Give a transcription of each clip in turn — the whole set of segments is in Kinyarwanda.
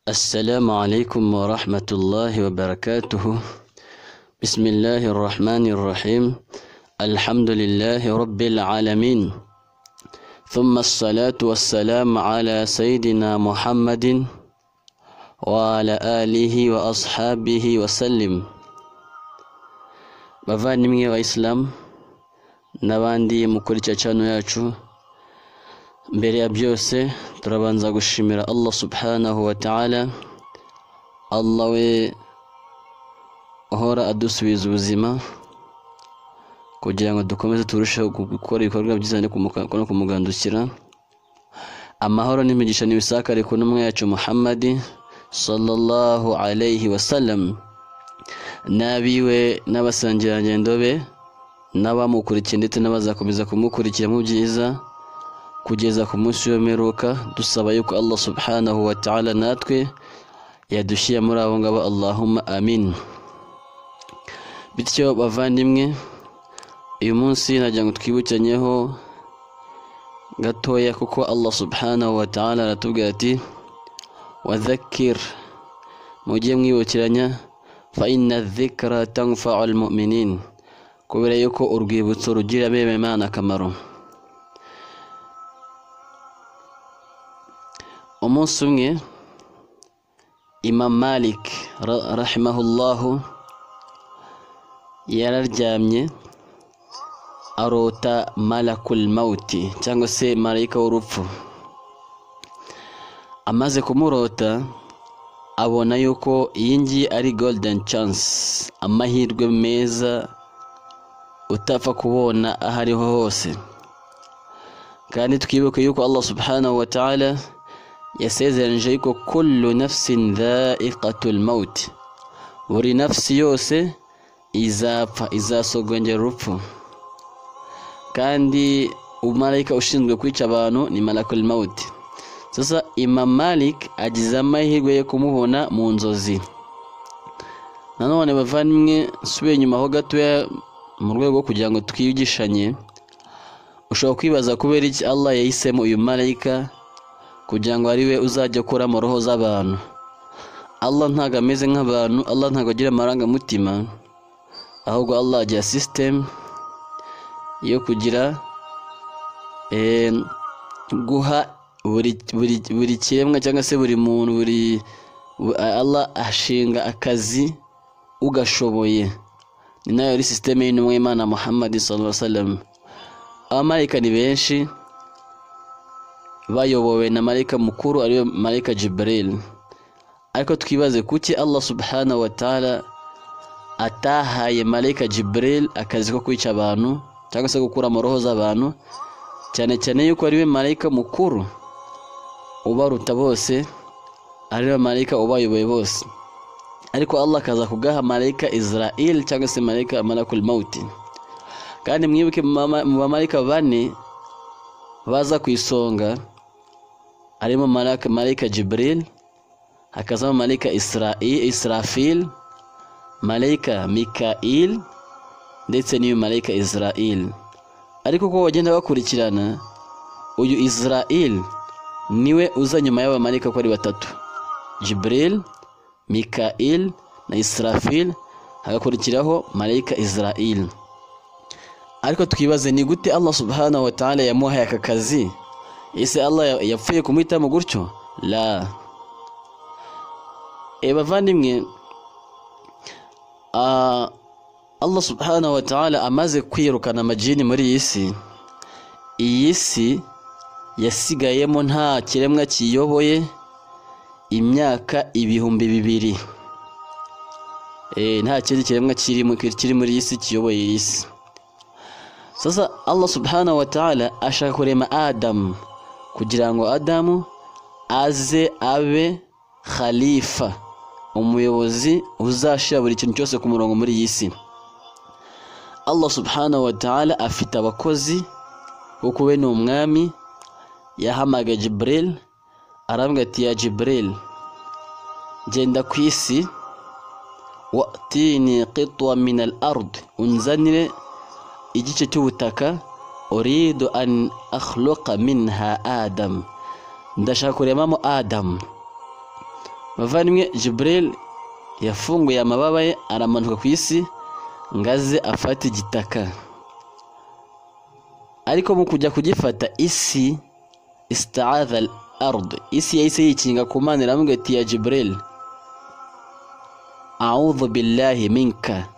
السلام عليكم ورحمة الله وبركاته. بسم الله الرحمن الرحيم. الحمد لله رب العالمين، ثم الصلاة والسلام على سيدنا محمد وعلى آله وأصحابه وسلم. bavandimwe wa Islam n'abandi mukurikira channel yacu, mbere ya byose turabanza gushimira Allah subhanahu wa ta'ala. Allah we ahora adusubiza ubuzima kugira ngo dukomeze turusheho gukora ibikorwa byiza no kumugandukira. Amahoro n'imigisha n'ibisakare ku ntumwa yacu Muhammad sallallahu alayhi wasallam, nabiwe n'abasangirangendo be n'abamukurikiye ndetse n'abazakomeza kumukurikira mu byiza kugeza ku munsi w'imperuka. Dusaba yuko Allah subhanahu wa ta'ala natwe yadushyira muri abo ngabo, Allahumma amin. Bityo bavandimwe, uyu munsi nagira ngo twibukanyeho gatoya, kuko Allah subhanahu wa ta'ala aratubwira ati wadhakkir, mujye mwibukiranya, fa inna dhikra tanfa'u almu'minin, kubera yuko urwibutso rugira bene Imana akamaro. Umunsi umwe Imam Malik rahimahullahu yararyamye arota malakul mauti, cyangwa se marayika w'urupfu. Amaze kumurota abona yuko iyi ngiyi ari golden chance, amahirwe meza utapfa kubona ahariho hose. Kandi twibuke yuko Allah subhanahu wa ta'ala yasezeranije yuko kullu nafsin dha'iqatul maut, buri nafsi yose izapfa, izasogongera urupfu. Kandi umarayika ushinzwe kwica abantu ni malakul maut. Sasa Imam Malik agize amahirwe yo kumubona mu nzozi. Nanone bavandimwe, subiye nyuma ho gatoya mu rwego kugira ngo twigishanye, ushobora kwibaza kubera iki Allah yahisemo uyu marayika kugira ngo ari we uzajya akora mu roho z'abantu. Allah ntago ameze nk'abantu, Allah ntago agira amarangamutima, ahubwo Allah agira system yo kugira guha buri kiremwa cyangwa se buri muntu, Allah ashinga akazi ugashoboye. Ni nayo ari system y'intumwa y'Imana Muhammad sallallahu alaihi wasallam. Abamarayika ni benshi, bayobowe na marayika mukuru ariyo marayika Jibril. Ariko twibaze kuki Allah subhanahu wa ta'ala atahaye marayika Jibril akazi ko kwica abantu cyangwa se gukura mu roho z'abantu, cyane cyane yuko ariwe marayika mukuru ubaruta bose, ariwe marayika ubayoboye bose. Ariko Allah akaza kugaha marayika Israel cyangwa se marayika malakul maut. Kandi mwibuke mu bamarayika bane baza ku isonga harimo marayika Jibril, hakazamo marayika Israfil, marayika Mikail ndetse n'iyo marayika Israel. Ariko ko bagenda bakurikirana, uyu Israel niwe uza nyuma y'aba marayika ko ari batatu: Jibril, Mikail na Israfil, hagakurikiraho marayika Israel. Ariko twibaze ni gute Allah subhanahu wa ta'ala yamuhaye aka kazi? Ese Allah yapfuye kumuhitamo gutyo? La. Bavandimwe, Allah subhanahu wa ta'ala amaze kwirukana amajini muri iyi si yasigayemo nta kiremwa kiyoboye imyaka 2000. Nta kindi kiremwa kiri muri iyi si kiyoboye iyi si. Sasa Allah subhanahu wa ta'ala ashaka kurema Adam kugira ngo Adamu aze abe khalifa, umuyobozi uzashira buri kintu cyose ku murongo muri iyi si. Allah subhanahu wa ta'ala afite abakozi, kuko we ni umwami. Yahamaga Jibril, arambwira ati ya Jibril, genda ku isi, wa'tini qitwa min al-ard, unzanire igice cy'ubutaka, uridu an akhluqa minha Adam, ndashaka kuremamo Adam. bavandimwe, Jibril yafunguye amababa ye aramanuka ku isi ngaze afata igitaka, ariko mu kujya kugifata isi ista'adha al-ard, isi yahise yikinga ku Mana iramubwira ati ya Jibril, a'udhu billahi minka,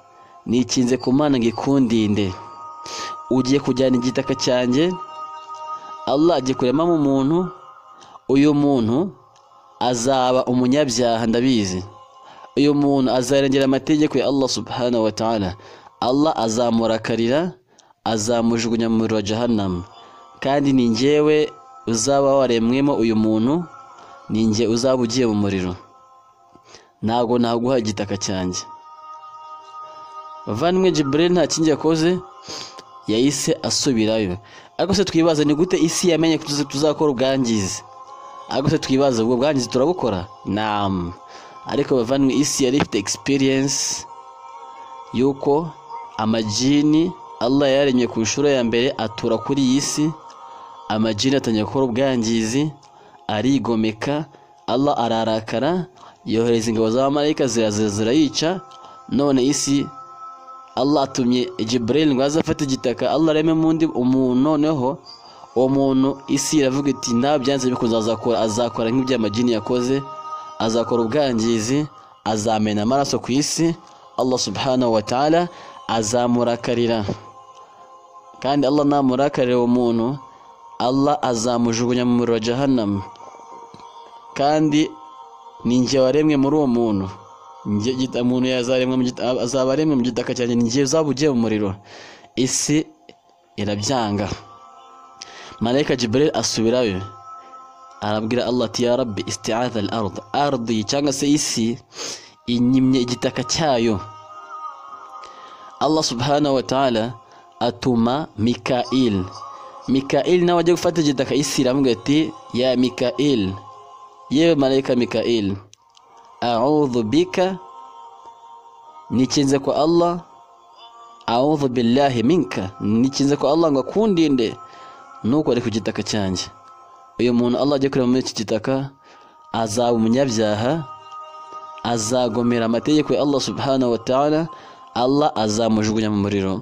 nikinze ku Mana ngikundinde, ugiye kujyana igitaka cyanjye, Allah agiye kuremamo umuntu, uyu muntu azaba umunyabyaha ndabizi, uyu muntu azarengera amategeko ya Allah subhanahu wa ta'ala, Allah azamurakarira, azamujugunya mu muriro wa Jahannam, kandi ni njyewe uzaba waremwemo uyu muntu, ni njye uzaba ugiye mu muriro, ntabwo naguha igitaka cyanjye. Bavandimwe, Jibril nta kindi yakoze, yahise asubirayo. Ariko se twibaza ni gute isi yamenye ko tuzakora ubwangizi? Ariko se twibaza ubwo bwangizi turabukora? Naam. Ariko bavandimwe, isi yari ifite experience yuko amajini Allah yaremye ku nshuro ya mbere atura kuri iyi si, amajini atangiye gukora ubwangizi, arigomeka, Allah ararakara, yohereza ingabo z'abamarayika zirayica. None isi Allah atumye Jibril ngo aze afate igitaka, Allah areme mundi umuntu, noneho uwo muntu isi iravuga iti nta byanze bikunze azakora nk'iby'amajini yakoze, azakora ubwangizi, azamena amaraso ku isi, Allah subhanahu wa ta'ala azamurakarira, kandi Allah namurakarira uwo muntu, Allah azamujugunya mu muriro wa Jahannam, kandi ni njye waremwe muri uwo muntu, umuntu azaba aremwe mu gitaka cyanjye, ni njye uzaba ugiye mu muriro. Isi irabyanga. Malaika Jibril asubirayo arabwira Allah ati ya Rabbi, isti'adha al-ard, ardi cyangwa se isi inyimye igitaka cyayo. Allah subhanahu wa ta'ala atuma Mikail nawe ajya gufata igitaka, isi iramubwira ati ya Mikail, yewe malaika Mikail, a'udhu bika, nikinze kwa Allah, a'udhu billahi minka, nikinze kwa Allah ngo akundinde ntukore ku gitaka cyanjye. Uyu muntu Allah agiye kurema muri iki gitaka azaba umunyabyaha, azagomera amategeko ya Allah subhanahu wa ta'ala, Allah azamujugunya mu muriro,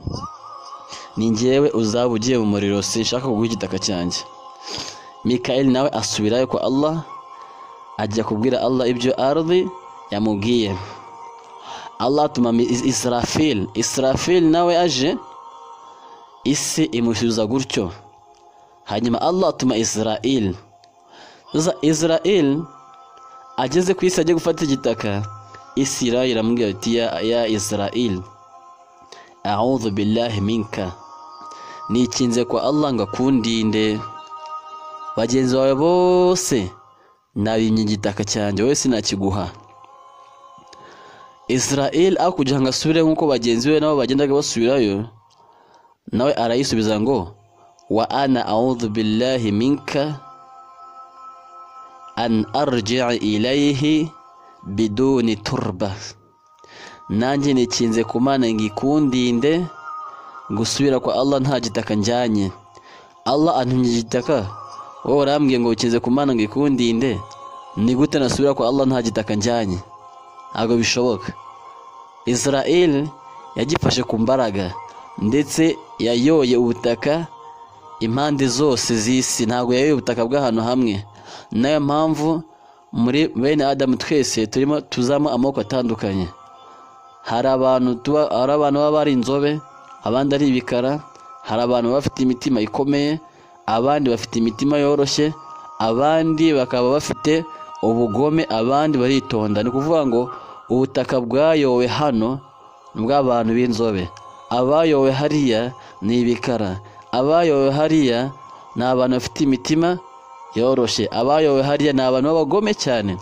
ni njyewe uzaba ugiye mu muriro, sinshaka kuguha igitaka cyanjye. Mikail nawe asubirayo kwa Allah, ajya kubwira Allah ibyo ardi yamubwiye. Allah atuma Israfil nawe aje, isi imusubiza gutyo. Hanyuma Allah atuma Israel ageze ku isi ajya gufata igitaka, isi iramubwira ati ya Israel, a'udhu billahi minka, nikinze kwa Allah ngo akundinde, bagenzi bawe bose nabimye igitaka cyanjye, wowe sinakiguha. Israel aho kugira ngo asubire nk'uko bagenzi be nabo bagendaga basubirayo, nawe arayisubiza ngo wa ana a'udhu billahi minka an arji'a ilayhi biduni turba, nanjye nikinze ku Mana ngikundinde gusubira kwa Allah nta gitaka njyanye. Allah antumye igitaka, wowe urambwiye ngo ukinze ku Mana ngikundinde, ni gute nasubira kwa Allah nta gitaka njyanye? Ntabwo bishoboka. Israel yagifashe ku mbaraga, ndetse yayoye ubutaka impande zose z'isi, ntabwo yayoye ubutaka bw'ahantu hamwe. Nayo mpamvu muri bene Adamu twese turimo tuzamo amoko atandukanye. Hari abantu baba bari inzobe, abandi ari ibikara, hari abantu bafite imitima ikomeye, abandi bafite imitima yoroshye, abandi bakaba bafite ubugome, abandi baritonda. Ni kuvuga ngo ubutaka bwayowe hano bw'abantu b'inzobe, abayowe hariya ni ibikara, abayowe hariya ni abantu bafite imitima yoroshye, abayowe hariya ni abantu b'abagome cyane.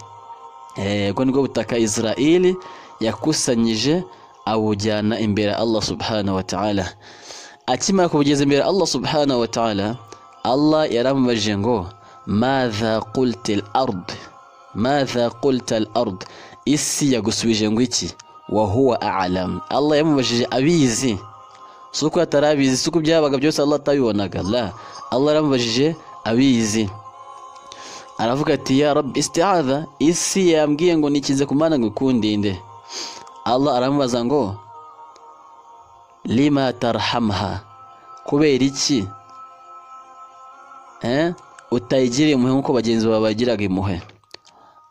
Ubwo nibwo butaka Israel yakusanyije abujyana imbere Allah subhanahu wa ta'ala. Akimara kubugeza imbere Allah subhanahu wa ta'ala, Allah yaramubajije ngo madha qulta al-ard, isi yagusubije ngo iki? Wa huwa a'lam. Allah yamubajije abizi, suko atarabizi, suko byabaga byose Allah atabibonaga, la, Allah yaramubajije abizi. aravuga ati ya rabbi isti'adha, isi yambwiye ngo nikize kumana ngo ikundinde. Allah aramubaza ngo lima tarhamha, kubera iki utayigiriye impuhwe nk'uko bagenzi bawe bagiraga impuhwe?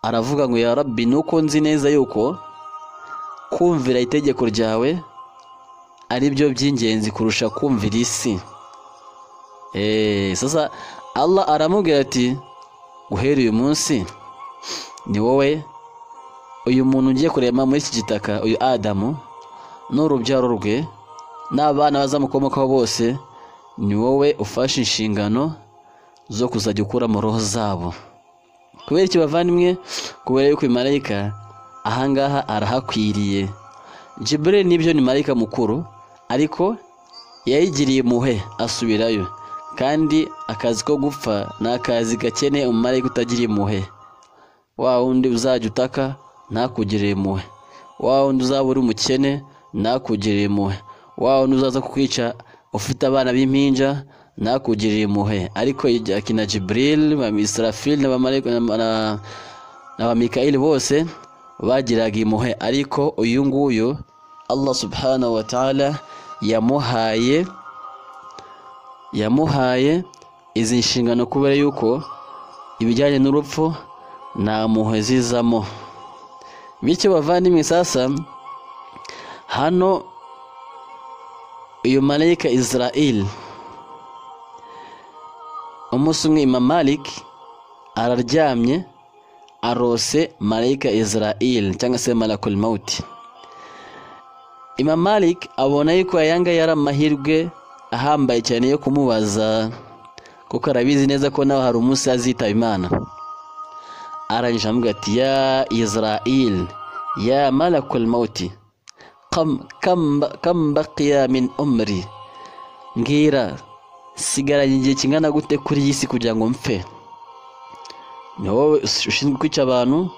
Aravuga ngo ya rabbi, nuko nzi neza yuko kumvira itegeko ryawe ari byo by'ingenzi kurusha kumvira isi. Sasa Allah aramubwira ati guhera uyu munsi ni wowe, uyu muntu ugiye kurema muri iki gitaka, uyu Adamu n'urubyaro rwe n'abana bazamukomokaho bose, ni wowe ufashe inshingano zo kuzajya ukura mu roho zabo. Kubera iki bavandimwe? Kubera yuko marayika ahangaha arahakwiriye. Jibril nibyo ni marayika mukuru, ariko yayigiriye impuhwe asubirayo, kandi akazi ko gupfa ni akazi gakeneye umumarayika utagiriye impuhwe. Wa wundi uzajya utaka ntakugirire impuhwe, wa wundi uzaba uri umukene ntakugirire impuhwe, wa wundi uzaza kukwica ufite abana b'impinja ntakugirire impuhwe. Ariko akina Jibril, Israfil na Mikail bose bagiraga impuhwe. Ariko uyu nguyu Allah subhanahu wa ta'ala yamuhaye izi nshingano kubera yuko ibijyanye n'urupfu nta mpuhwe zizamo. Bityo bavandimwe, sasa hano uyu malayika Israel, umunsi umwe Imam Malik araryamye arose malayika Israel cyangwa se malakul maut. Imam Malik abona yuko ayanga yari amahirwe ahambaye cyane yo kumubaza, kuko arabizi neza ko nawe hari umunsi azitaba Imana. Arangije amubwira ati ya Israel, ya malakul maut, kam baqiya min umri, ngira sigaranye igihe kingana gute kuri iyi si kugira ngo mpfe? Ni wowe ushinzwe kwica abantu,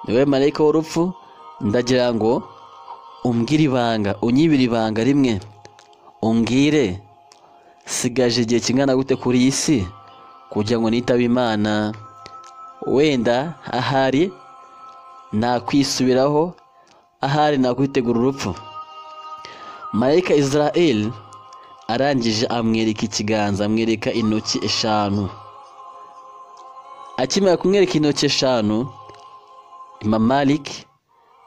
ni wowe malayika w'urupfu, ndagira ngo umbwire ibanga, unyibire ibanga rimwe, umbwire sigaje igihe kingana gute kuri iyi si kugira ngo nitabe Imana. Wenda ahari nakwisubiraho, ahari nakwitegura urupfu. Malayika Israel arangije amwereka ikiganza, amwereka intoki eshanu. Akimara kumwereka intoki eshanu, Imam Malik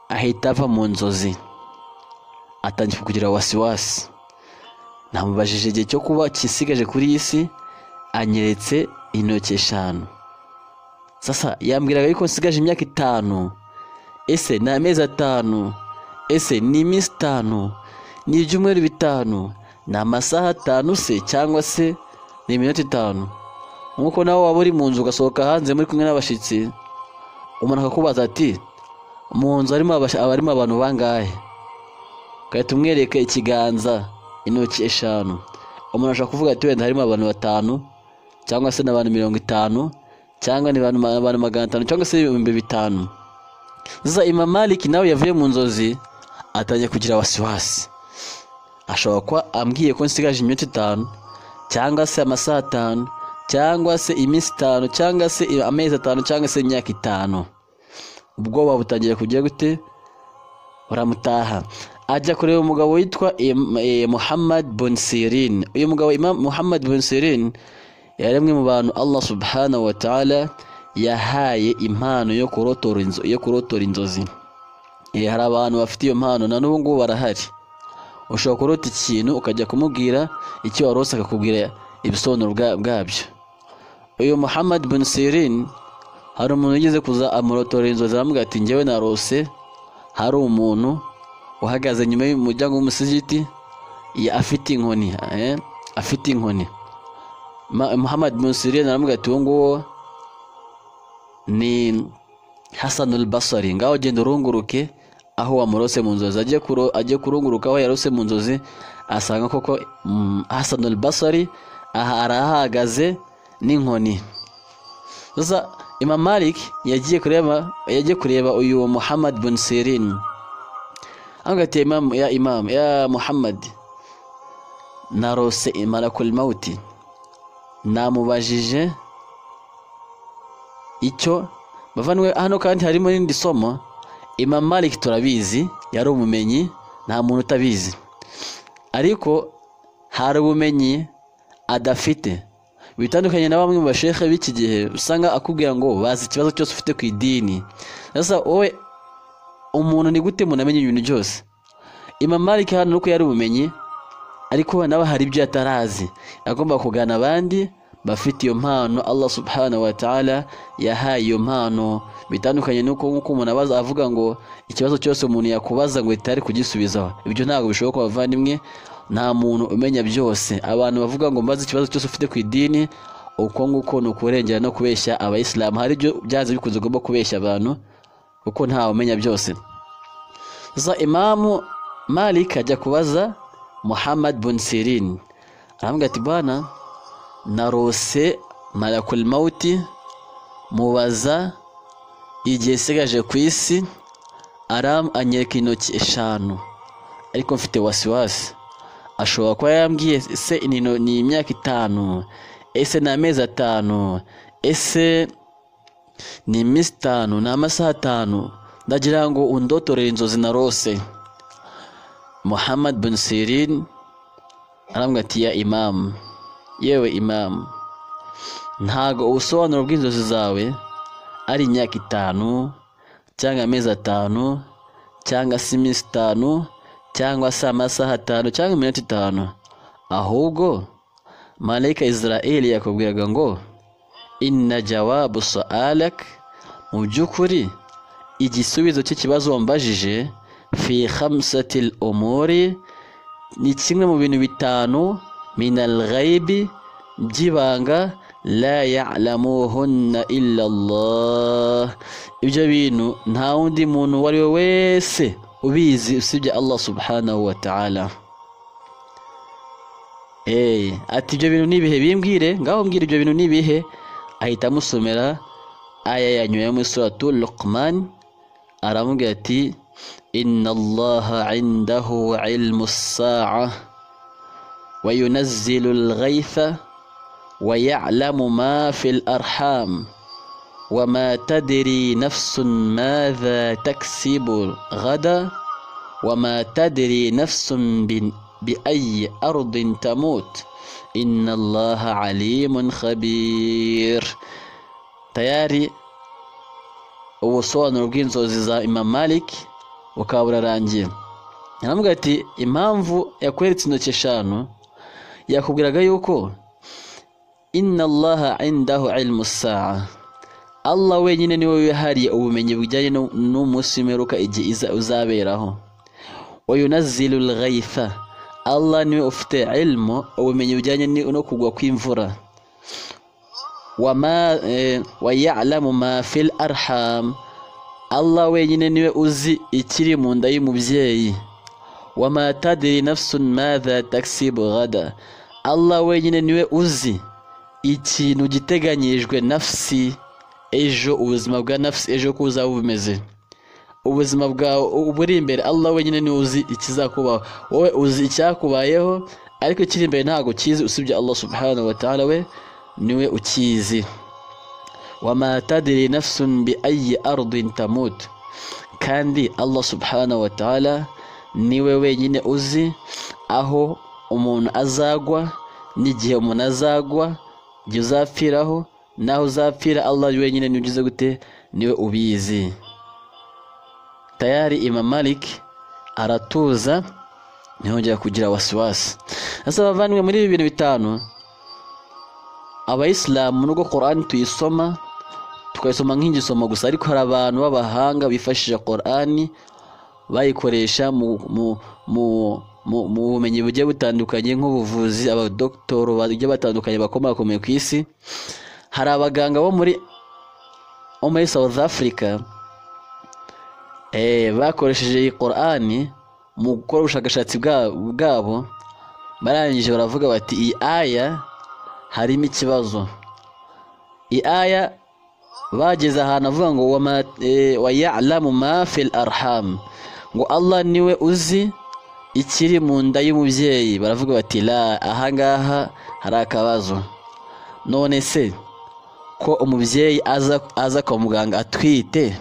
ahita ava mu nzozi, atangiye kugira wasiwasi. Namubajije igihe cyo kuba kisigaje kuri iyi si, anyeretse intoki eshanu. Sasa yambwiraga yuko nsigaje imyaka 5, ese ni amezi 5, ese ni iminsi 5, ni ibyumweru 5, ni amasaha 5 se, cyangwa se ni iminota 5? Nkuko nawe waba uri mu nzu ugasohoka hanze muri kumwe n'abashitsi, umuntu akakubaza ati mu nzu harimo abantu bangahe, ugahita umwereka ikiganza, intoki eshanu. Umuntu ashaka kuvuga ati wenda harimo abantu 5, cyangwa se n'abantu 50, cyangwa ni abantu 500, cyangwa se 5,000. Sasa Imam Malik nawe yavuye mu nzozi, atangiye kugira wasiwasi. Ashobora kuba ambwiye ko nsigaje iminota 5, cyangwa se amasaha 5, cyangwa se iminsi 5, cyangwa se amezi 5, cyangwa se imyaka 5. Ubwoba butangira kugira gute, uramutaha. Ajya kureba umugabo witwa Muhammad bin Sirin. Uyu mugabo Imam Muhammad bin Sirin yaremwe mu bantu Allah subhanahu wa ta'ala yahaye impano yo kurotora inzozi. Hari abantu bafite iyo mpano, na n'ubu ngubu barahari. Ushobora kurota ikintu ukajya kumubwira icyo warose, akakubwira ibisobanuro bwabyo. Uyu Muhammad bin Sirin, hari umuntu yigeze kuza amurotora inzozi, aramubwira ati njyewe narose hari umuntu uhagaze nyuma y'umuryango w'umusigiti afite inkoni, afite inkoni. Muhammad bin Sirin aramubwira ati uwo nguwo ni Hasan al-Basri, ngaho genda urunguruke aho wamurose mu nzozi. Agiye kurunguruka aho yarose mu nzozi, asanga koko Hasan al-Basri arahagaze n'inkoni. Sasa Imam Malik yagiye kureba uyu Muhammad bin Sirin, angati Imam ya Muhammad, narose malakul mauti, namubajije icyo bavanywe hano. Kandi harimo n'indi somo, Imam Malik turabizi yari umumenyi, nta muntu utabizi, ariko hari ubumenyi adafite. Bitandukanye na bamwe mu bashekhe b'iki gihe usanga akubwira ngo bazi ikibazo cyose ufite ku idini. Sasa wowe umuntu ni gute munamenye ibintu byose? Imam Malik hano nuko yari ubumenyi, ariko nawe hari ibyo atarazi, agomba kugana abandi bafite iyo mpano Allah subhanahu wa ta'ala yahaye iyo mpano. Bitandukanye nuko umuntu abaza avuga ngo ikibazo cyose umuntu yakubaza ngo itari kugisubizaho, ibyo ntabwo bishoboka bavandimwe. Nta muntu umenya byose. Abantu bavuga ngo mbaze ikibazo cyose ufite ku idini, uko nguko ni ukurengera no kubeshya abayisilamu. Hari ibyo byanze bikunze ugomba kubeshya abantu kuko ntawe umenya byose. Sasa Imamu Malik ajya kubaza Muhammad bin Sirin, aramubwira ati bwana, narose malakul mauti mubaza igihe sigaje ku isi, anyereka intoki 5 ariko mfite wasiwasi. Ashobora kuba yambwiye ese ni imyaka 5, ese ni amezi 5, ese ni iminsi 5, ni amasaha 5. Ndagira ngo undotorere inzozi narose. Muhammad bin Sirin aramubwira ati ya Imam, yewe Imam, ntago ubusobanuro bw'inzozi zawe ari imyaka 5 cyangwa amezi 5 cyangwa se iminsi 5 cyangwa se amasaha 5 cyangwa iminota 5, ahubwo malaika Israeli yakubwiraga ngo inna jawabu su'alak, mu by'ukuri igisubizo cy'ikibazo wambajije fi 5 umuri, ni kimwe mu bintu 5 minal ghaibi, byibanga, la ya'lamuhunna illa Allah. Ibyo bintu nta wundi muntu wari wese ubizi usibye Allah subhanahu wa ta'ala. Ati ibyo bintu nibihe bimbwire, ngaho mbwira ibyo bintu nibihe. Ahita amusomera aya yanyoye mu suratul Luqman, aramubwira ati inna Allaha 'indahu 'ilmus sa'a wa yunazzilul ghaytha wa ya'lamu ma fil arham wa ma tadri nafsun madha taksibu ghada wa ma tadri nafsun bi ayyi ardin tamut inna Allaha 'alimun khabir. Tayari ubusobanuro bw'inzozi za Imam Malik bukaba burarangiye. Aramubwira ati impamvu yakweretse intoki 5, yakubwiraga yuko inna Allaha 'indahu 'ilmus sa'a, Allah wenyine niwe wihariye ubumenyi bujyanye n'umunsi w'imperuka igihe uzaberaho. Wa yunazzilul ghaytha, Allah niwe ufite ilmu, ubumenyi bujyanye no kugwa kw'imvura. Wa ya'lamu ma fil arham, Allah wenyine niwe uzi ikiri mu nda y'umubyeyi. Wa ma tadri nafsun madha taksibu ghada, Allah wenyine niwe uzi ikintu giteganyijwe nafsi ejo, ubuzima bwa nafsi ejo ko uzaba bumeze. Ubuzima bwawe uburi imbere, Allah wenyine niwe uzi ikizakubaho. Wowe uzi icyakubayeho, ariko kiri imbere ntago kizi usibye Allah subhanahu wa ta'ala, we niwe ukizi. Wa ma tadri nafsun bi ayyi ardin tamut, kandi Allah subhanahu wa ta'ala niwe wenyine uzi aho umuntu azagwa n'igihe umuntu azagwa, igihe uzapfiraho naho uzapfira. Allah wenyine niwe ugize gute, niwe ubizi. Tayari Imam Malik aratuza, ntiyongera kugira wasiwasi. Asa bavanywe muri ibi bintu 5, abayisilamu nubwo Qur'an tuyisoma tukayisoma nk'ingisomo gusa, ariko hari abantu b'abahanga bifashisha Qur'an bayikoresha mu bumenyi bugiye butandukanye, nk'ubuvuzi, abadokitoro bagiye batandukanye bakomakomeye ku isi. Hari abaganga bo muri South Africa bakoresheje iyi Qur'an mu gukora ubushakashatsi bwabo, barangije baravuga bati iyi aya harimo ikibazo. Iyi aya bageze ahantu avuga ngo wa ya'lamu ma fil arham, ngo Allah niwe uzi ikiri mu nda y'umubyeyi. Baravuga bati la, ahangaha hari akabazo. None se ko umubyeyi aza kwa muganga atwite,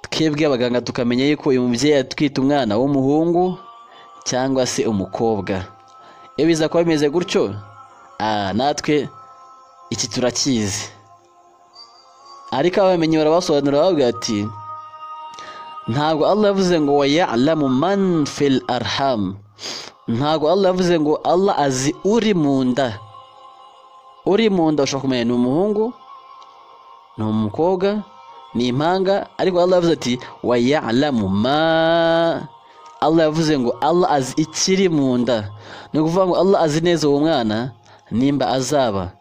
twebwe abaganga tukamenya yuko uyu mubyeyi atwite umwana w'umuhungu cyangwa se umukobwa. Iyo biza kuba bimeze gutyo, natwe iki turakizi. Ariko abamenyi barabasobanurira bavuga ati ntabwo Allah yavuze ngo wa ya'lamu man fil arham, ntabwo Allah yavuze ngo Allah azi uri mu nda. Uri mu nda ushobora kumenya ni umuhungu, ni umukobwa, ni impanga, ariko Allah yavuze ati wa ya'lamu ma. Allah yavuze ngo Allah azi ikiri mu nda. Ni ukuvuga ngo Allah azi neza uwo mwana nimba azaba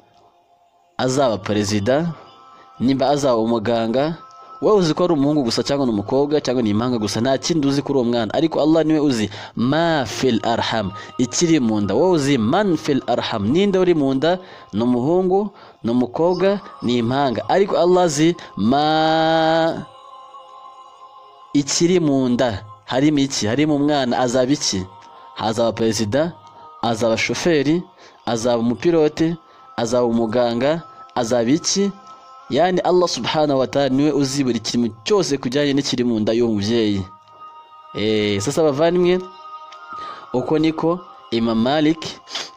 perezida, nimba azaba umuganga. Wowe uzi ko ari umuhungu gusa cyangwa ni umukobwa cyangwa ni impanga gusa, nta kindi uzi kuri uwo mwana. Ariko Allah niwe uzi ma fil arham, ikiri mu nda. Wowe uzi man fil arham, ninde uri mu nda, ni umuhungu, ni umukobwa, ni impanga. Ariko Allah azi ma, ikiri mu nda harimo iki, harimo umwana. Azaba iki? Azaba perezida, azaba shoferi, azaba umupilote, azaba umuganga, azaba iki? Yani Allah subhanahu wa ta'ala niwe uzi buri kintu cyose kujyanye n'ikiri mu nda y'uwo mubyeyi. Sasa bavandimwe, uko niko Imam Malik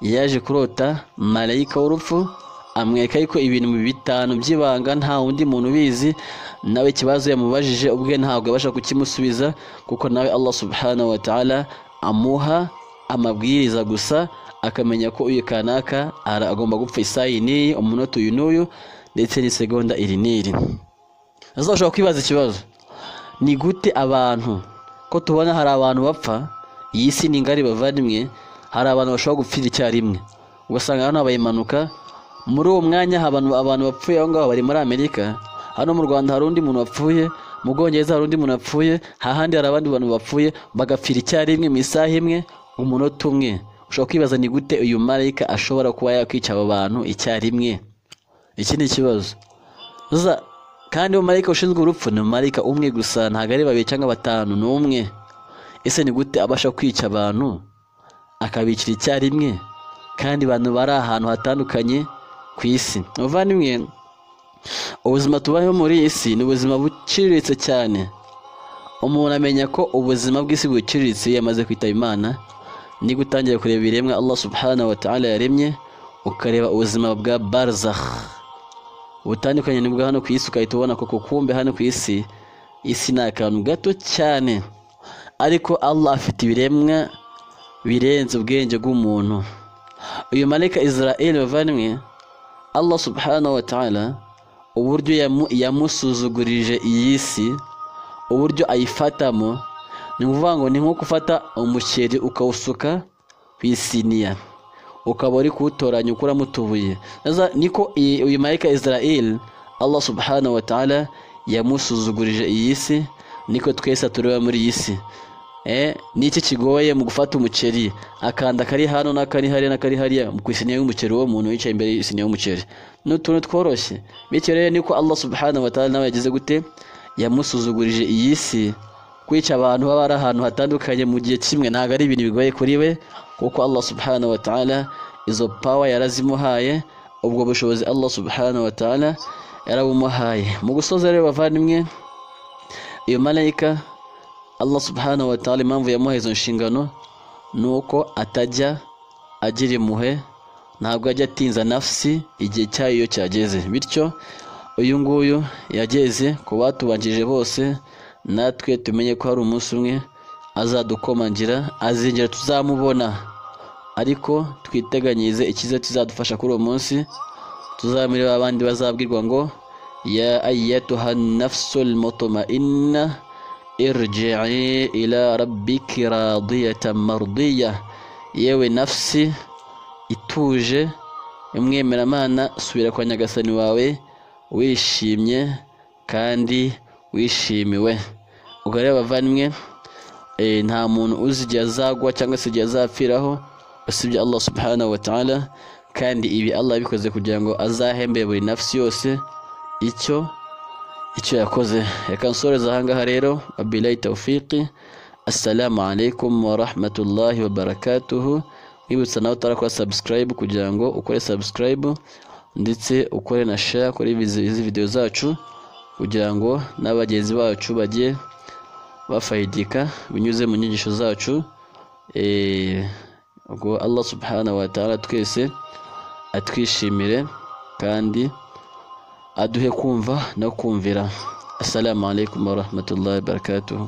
yaje kurota malayika w'urupfu, amwereka yuko ibintu bitanu by'ibanga nta wundi muntu ubizi. Nawe ikibazo yamubajije ubwe ntabwo abasha kukimusubiza, kuko nawe Allah subhanahu wa ta'ala amuha amabwiriza gusa, akamenya ko uyu kanaka agomba gupfa isaha iyi, umunota uyu n'uyu, ndetse n'isegonda iri n'iri. Ushobora kwibaza ikibazo, ni gute abantu ko tubona hari abantu bapfa, iyi si ni ngari bavandimwe, hari abantu bashobora gupfira icyarimwe. Ugasanga hano habaye impanuka, muri uwo mwanya abantu bapfuye aho ngaho bari muri Amerika, hano mu Rwanda hari undi muntu wapfuye, mu Bwongereza hari undi muntu wapfuye, hahandi hari abandi bantu bapfuye, bagapfira icyarimwe mu isaha imwe, umunota umwe. Ushobora kwibaza ni gute uyu marayika ashobora kuba yakwica abo bantu icyarimwe? Iki ni ikibazo. Kandi uwo marayika ushinzwe urupfu ni marayika umwe gusa, ntabwo ari babiri cyangwa batanu, ni umwe. Ese ni gute abasha kwica abantu akabicira icyarimwe, kandi abantu bari ahantu hatandukanye ku isi? Muvandimwe, ubuzima tubayeho muri iyi si ni ubuzima buciriritse cyane. Umuntu amenya ko ubuzima bw'isi buciriritse iyo yamaze kwitaba Imana, ni gutangira kureba ibiremwa Allah subhanahu wa ta'ala yaremye, ukareba ubuzima bwa barzakh butandukanye n'ubwa hano ku isi, ukahita ubona ko kumbe hano ku isi ni akantu gato cyane. Ariko Allah afite ibiremwa birenze ubwenge bw'umuntu. Uyu marayika Israel bavandimwe, Allah subhanahu wa ta'ala uburyo yamusuzugurije iyi si, uburyo ayifatamo, ni ukuvuga ngo ni nko gufata umuceri ukawusuka ku isiniya, ukaba uri kuwutoranya ukuramo utubuye. Niko uyu marayika Israel Allah subhanahu wa ta'ala yamusuzugurije iyi si, niko twese tureba muri iyi si. Niki kigoye mu gufata umuceri, akanda kari hano n'akari hariya n'akari hariya ku isiniya y'umuceri, wo muntu wicaye imbere y'isiniya y'umuceri? N'utuntu tworoshye. Bityo rero niko Allah subhanahu wa ta'ala nawe yagize gute, yamusuzugurije iyi si, kwica abantu baba ari ahantu hatandukanye mu gihe kimwe ntabwo ari ibintu bigoye kuri we, kuko Allah subhanahu wa ta'ala izo power yarazimuhaye, ubwo bushobozi Allah subhanahu wa ta'ala yarabumuhaye. Mu gusoza rero bavandimwe, iyo malayika Allah subhanahu wa ta'ala impamvu yamuhaye izo nshingano nuko atajya agira impuhwe, ntabwo ajya atinza nafsi igihe cyayo iyo cyageze. Bityo uyu nguyu yageze ku batubanjirije bose, natwe tumenye ko hari umunsi umwe azadukomangira, azinjira tuzamubona. Ariko twiteganyirize icyiza kizadufasha kuri uwo munsi. Tuzamureba abandi bazabwirwa ngo ya ayyatuha nafsul mutma'inna irji'i ila rabbiki radiyatan mardiya, yewe nafsi ituje umwemeramana, subira kwa nyagasani wawe wishimye kandi wishimiwe. Ubwo rero bavandimwe, nta muntu uzi igihe azagwa cyangwa se igihe azapfiraho usibye Allah subhanahu wa ta'ala, kandi ibi Allah yabikoze kugira ngo azahembe buri nafsi yose icyo yakoze. Reka nsoreze ahangaha rero, wabillahi tawfiqi. Assalamu alaikum wa rahmatullahi wa barakatuhu. Wibutsa nawe utarakora subscribe kugira ngo ukore subscribe, ndetse ukore na share kuri izi video zacu kugira ngo n'abagenzi bacu bajye bafayidika binyuze mu nyigisho zacu. Ubwo Allah subhanahu wa ta'ala twese atwishimire kandi aduhe kumva no kumvira. Assalamu alaikum wa rahmatullahi wa barakatuh.